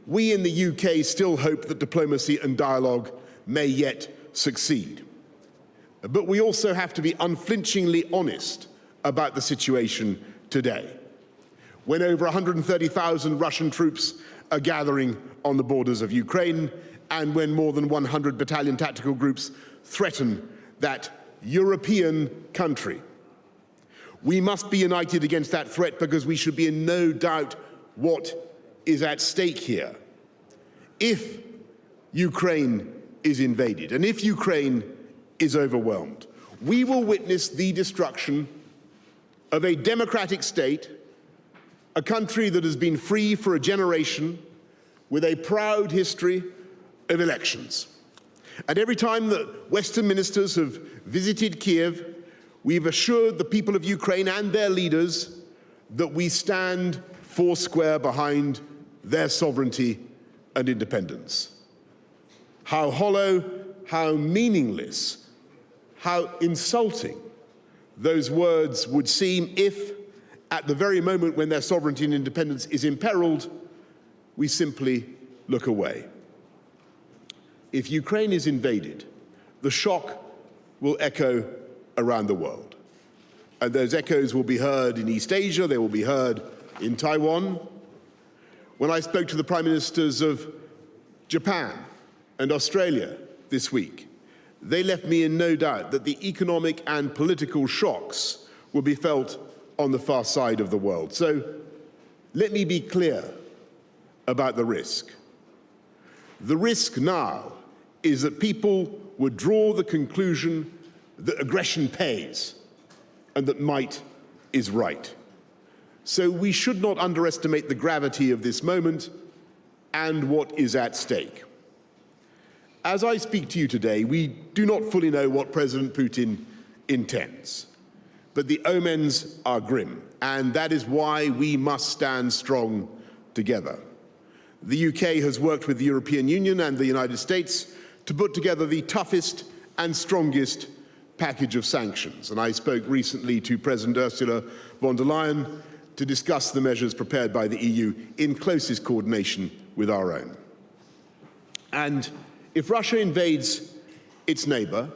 we in the UK still hope that diplomacy and dialogue may yet succeed. But we also have to be unflinchingly honest about the situation today, when over 130,000 Russian troops are gathering on the borders of Ukraine, and when more than 100 battalion tactical groups threaten that European country. We must be united against that threat, because we should be in no doubt what is at stake here. If Ukraine is invaded, and if Ukraine is overwhelmed, we will witness the destruction of a democratic state, a country that has been free for a generation, with a proud history of elections. And every time that Western ministers have visited Kiev, we've assured the people of Ukraine and their leaders that we stand foursquare behind their sovereignty and independence. How hollow, how meaningless, how insulting those words would seem if, at the very moment when their sovereignty and independence is imperiled, we simply look away. If Ukraine is invaded, the shock will echo around the world. And those echoes will be heard in East Asia, they will be heard in Taiwan. When I spoke to the Prime Ministers of Japan and Australia this week, they left me in no doubt that the economic and political shocks will be felt on the far side of the world. So let me be clear about the risk. The risk now is that people would draw the conclusion that aggression pays and that might is right. So we should not underestimate the gravity of this moment and what is at stake. As I speak to you today, we do not fully know what President Putin intends, but the omens are grim, and that is why we must stand strong together. The UK has worked with the European Union and the United States to put together the toughest and strongest package of sanctions. And I spoke recently to President Ursula von der Leyen to discuss the measures prepared by the EU in closest coordination with our own. And if Russia invades its neighbor,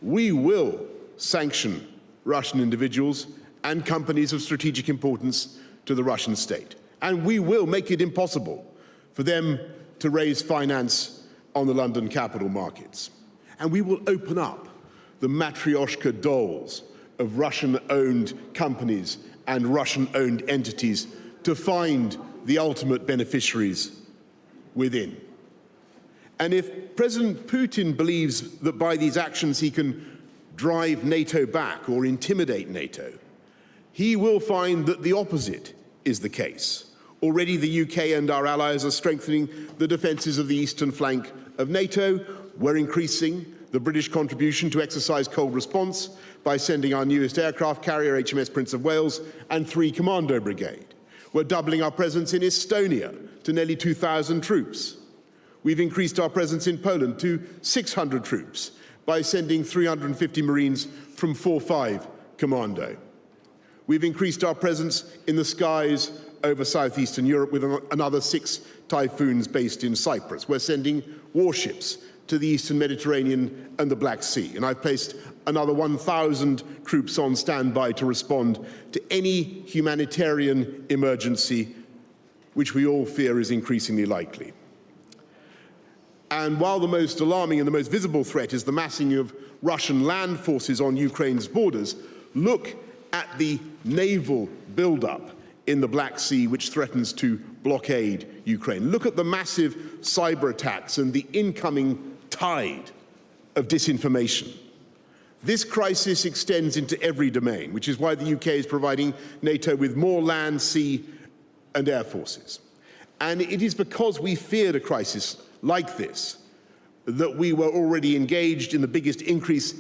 we will sanction Russian individuals and companies of strategic importance to the Russian state. And we will make it impossible for them to raise finance on the London capital markets. And we will open up the matryoshka dolls of Russian-owned companies and Russian-owned entities to find the ultimate beneficiaries within. And if President Putin believes that by these actions he can drive NATO back or intimidate NATO, he will find that the opposite is the case. Already the UK and our allies are strengthening the defences of the eastern flank of NATO. We're increasing the British contribution to exercise cold response by sending our newest aircraft carrier, HMS Prince of Wales, and 3 Commando Brigade. We're doubling our presence in Estonia to nearly 2,000 troops. We've increased our presence in Poland to 600 troops by sending 350 Marines from 4-5 Commando. We've increased our presence in the skies over southeastern Europe with another 6 Typhoons based in Cyprus. We're sending warships to the eastern Mediterranean and the Black Sea. And I've placed another 1,000 troops on standby to respond to any humanitarian emergency, which we all fear is increasingly likely. And while the most alarming and the most visible threat is the massing of Russian land forces on Ukraine's borders, look at the naval buildup in the Black Sea, which threatens to blockade Ukraine. Look at the massive cyber attacks and the incoming tide of disinformation. This crisis extends into every domain, which is why the UK is providing NATO with more land, sea, and air forces. And it is because we feared a crisis like this that we were already engaged in the biggest increase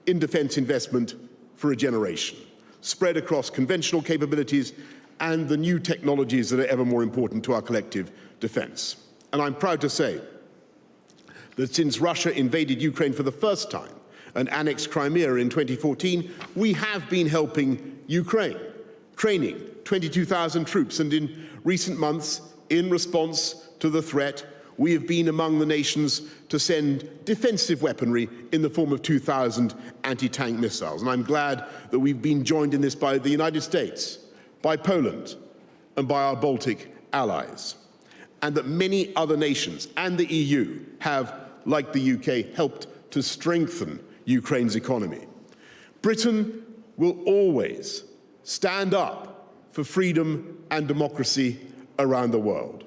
in defense investment for a generation, spread across conventional capabilities and the new technologies that are ever more important to our collective defense. And I'm proud to say that since Russia invaded Ukraine for the first time and annexed Crimea in 2014, we have been helping Ukraine, training 22,000 troops, and in recent months in response to the threat, we have been among the nations to send defensive weaponry in the form of 2,000 anti-tank missiles. And I'm glad that we've been joined in this by the United States, by Poland, and by our Baltic allies. And that many other nations and the EU have, like the UK, helped to strengthen Ukraine's economy. Britain will always stand up for freedom and democracy around the world.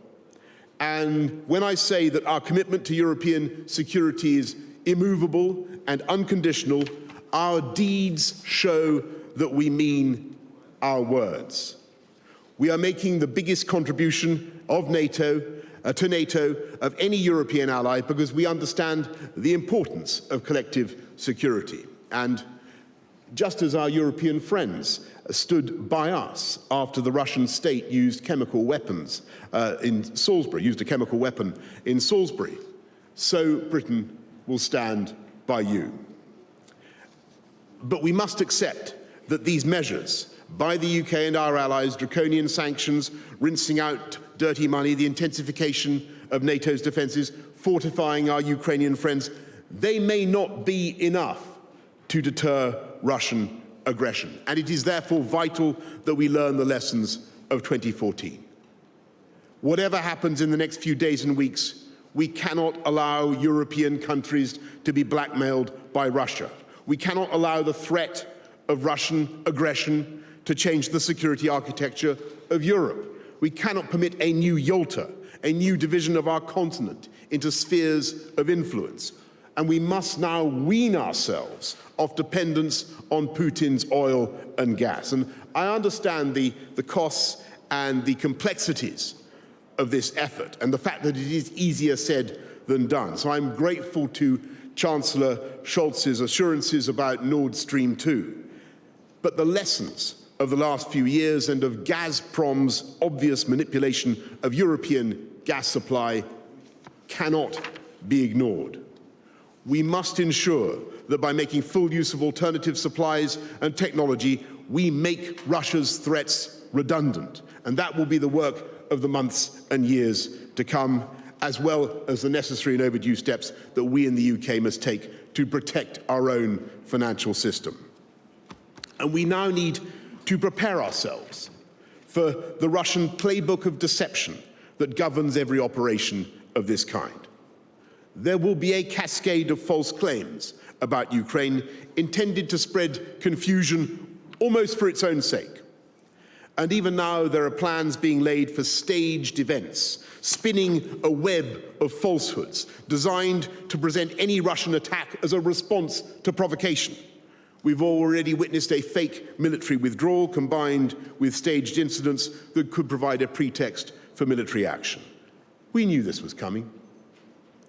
And when I say that our commitment to European security is immovable and unconditional, our deeds show that we mean our words. We are making the biggest contribution of NATO to NATO of any European ally because we understand the importance of collective security. And just as our European friends stood by us after the Russian state used chemical weapons in Salisbury, used a chemical weapon in Salisbury, so Britain will stand by you. But we must accept that these measures by the UK and our allies, draconian sanctions, rinsing out dirty money, the intensification of NATO's defences, fortifying our Ukrainian friends, they may not be enough to deter Russian aggression. And it is therefore vital that we learn the lessons of 2014. Whatever happens in the next few days and weeks, we cannot allow European countries to be blackmailed by Russia. We cannot allow the threat of Russian aggression to change the security architecture of Europe. We cannot permit a new Yalta, a new division of our continent into spheres of influence. And we must now wean ourselves off dependence on Putin's oil and gas. And I understand the costs and the complexities of this effort and the fact that it is easier said than done. So I'm grateful to Chancellor Scholz's assurances about Nord Stream 2. But the lessons of the last few years and of Gazprom's obvious manipulation of European gas supply cannot be ignored. We must ensure that by making full use of alternative supplies and technology, we make Russia's threats redundant. And that will be the work of the months and years to come, as well as the necessary and overdue steps that we in the UK must take to protect our own financial system. And we now need to prepare ourselves for the Russian playbook of deception that governs every operation of this kind. There will be a cascade of false claims about Ukraine intended to spread confusion almost for its own sake. And even now there are plans being laid for staged events, spinning a web of falsehoods designed to present any Russian attack as a response to provocation. We've already witnessed a fake military withdrawal combined with staged incidents that could provide a pretext for military action. We knew this was coming.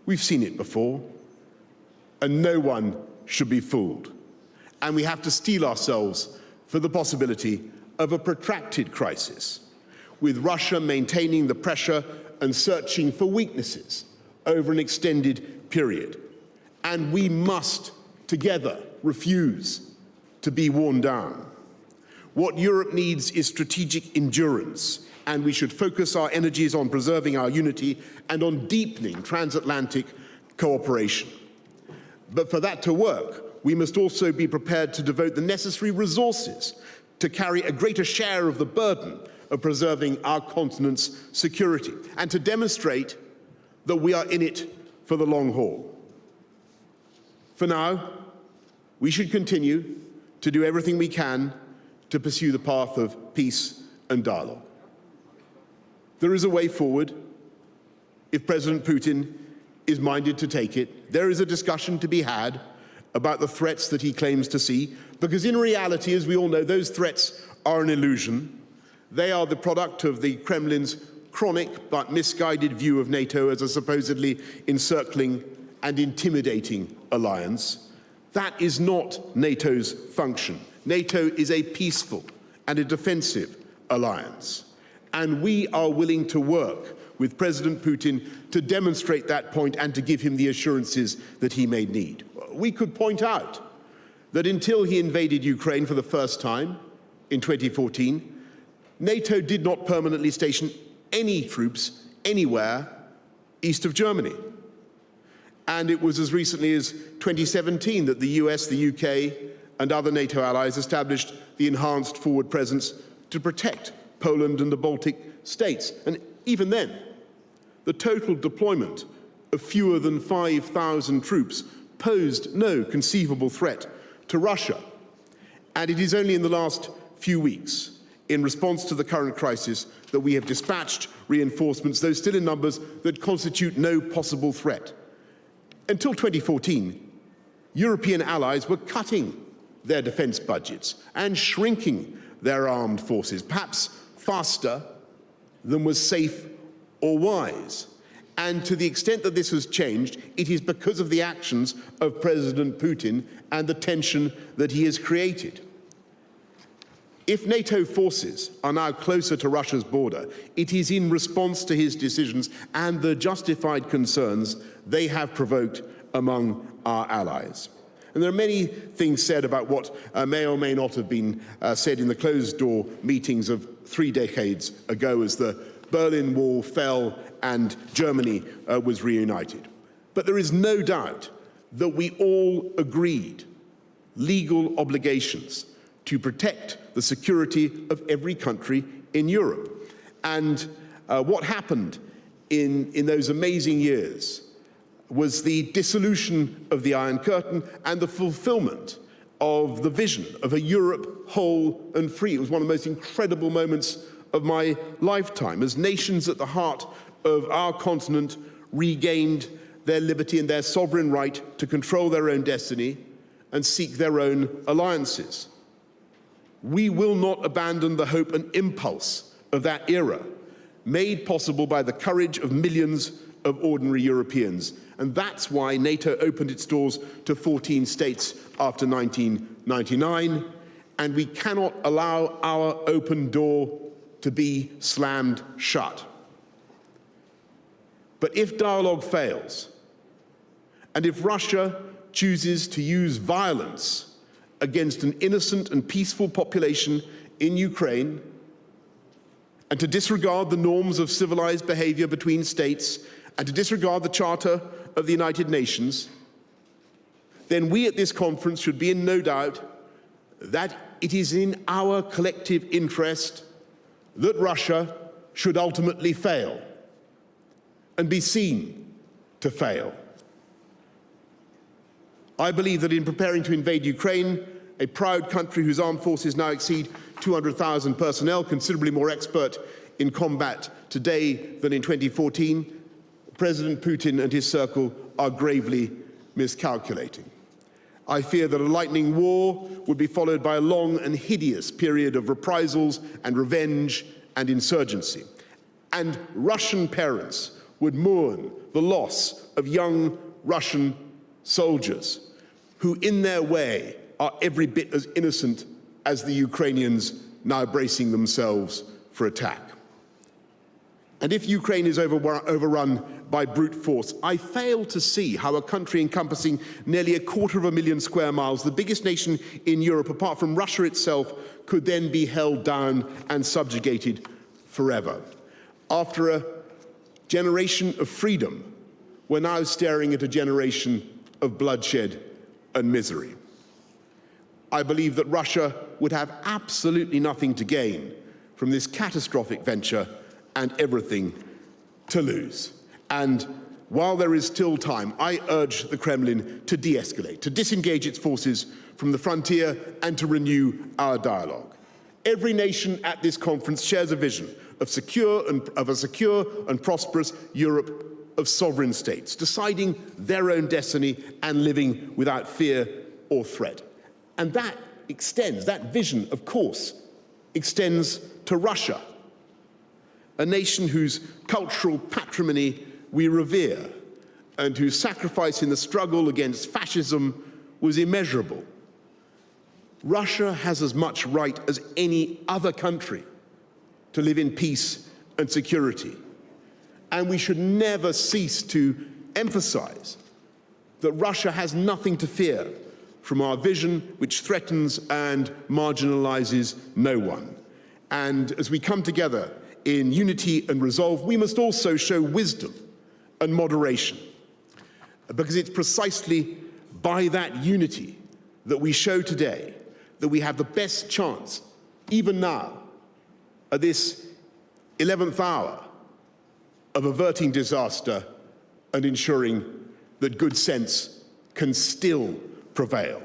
We've seen it before, and no one should be fooled. And we have to steel ourselves for the possibility of a protracted crisis, with Russia maintaining the pressure and searching for weaknesses over an extended period. And we must, together, refuse to be worn down. What Europe needs is strategic endurance, and we should focus our energies on preserving our unity and on deepening transatlantic cooperation. But for that to work, we must also be prepared to devote the necessary resources to carry a greater share of the burden of preserving our continent's security and to demonstrate that we are in it for the long haul. For now, we should continue to do everything we can to pursue the path of peace and dialogue. There is a way forward if President Putin is minded to take it. There is a discussion to be had about the threats that he claims to see, because in reality, as we all know, those threats are an illusion. They are the product of the Kremlin's chronic but misguided view of NATO as a supposedly encircling and intimidating alliance. That is not NATO's function. NATO is a peaceful and a defensive alliance. And we are willing to work with President Putin to demonstrate that point and to give him the assurances that he may need. We could point out that until he invaded Ukraine for the first time in 2014, NATO did not permanently station any troops anywhere east of Germany. And it was as recently as 2017 that the US, the UK, and other NATO allies established the enhanced forward presence to protect Poland and the Baltic states. And even then, the total deployment of fewer than 5,000 troops posed no conceivable threat to Russia. And it is only in the last few weeks, in response to the current crisis, that we have dispatched reinforcements, though still in numbers that constitute no possible threat. Until 2014, European allies were cutting their defense budgets and shrinking their armed forces, perhaps faster than was safe or wise. And to the extent that this has changed, it is because of the actions of President Putin and the tension that he has created. If NATO forces are now closer to Russia's border, it is in response to his decisions and the justified concerns they have provoked among our allies. And there are many things said about what may or may not have been said in the closed-door meetings of 3 decades ago as the Berlin Wall fell and Germany was reunited. But there is no doubt that we all agreed legal obligations to protect the security of every country in Europe. And what happened in those amazing years was the dissolution of the Iron Curtain and the fulfillment of the vision of a Europe whole and free. It was one of the most incredible moments of my lifetime, as nations at the heart of our continent regained their liberty and their sovereign right to control their own destiny and seek their own alliances. We will not abandon the hope and impulse of that era, made possible by the courage of millions of ordinary Europeans. And that's why NATO opened its doors to 14 states after 1999, and we cannot allow our open door to be slammed shut. But if dialogue fails, and if Russia chooses to use violence against an innocent and peaceful population in Ukraine, and to disregard the norms of civilized behavior between states, and to disregard the Charter of the United Nations, then we at this conference should be in no doubt that it is in our collective interest that Russia should ultimately fail and be seen to fail. I believe that in preparing to invade Ukraine, a proud country whose armed forces now exceed 200,000 personnel, considerably more expert in combat today than in 2014, President Putin and his circle are gravely miscalculating. I fear that a lightning war would be followed by a long and hideous period of reprisals and revenge and insurgency. And Russian parents would mourn the loss of young Russian soldiers who, in their way, are every bit as innocent as the Ukrainians now bracing themselves for attack. And if Ukraine is overrun by brute force, I fail to see how a country encompassing nearly 250,000 square miles, the biggest nation in Europe apart from Russia itself, could then be held down and subjugated forever. After a generation of freedom, we're now staring at a generation of bloodshed and misery. I believe that Russia would have absolutely nothing to gain from this catastrophic venture and everything to lose. And while there is still time, I urge the Kremlin to de-escalate, to disengage its forces from the frontier and to renew our dialogue. Every nation at this conference shares a vision of a secure and prosperous Europe of sovereign states, deciding their own destiny and living without fear or threat. And that vision, of course, extends to Russia, a nation whose cultural patrimony we revere and whose sacrifice in the struggle against fascism was immeasurable. Russia has as much right as any other country to live in peace and security. And we should never cease to emphasize that Russia has nothing to fear from our vision, which threatens and marginalizes no one. And as we come together in unity and resolve, we must also show wisdom and moderation, because it's precisely by that unity that we show today that we have the best chance, even now, at this 11th hour, of averting disaster and ensuring that good sense can still prevail.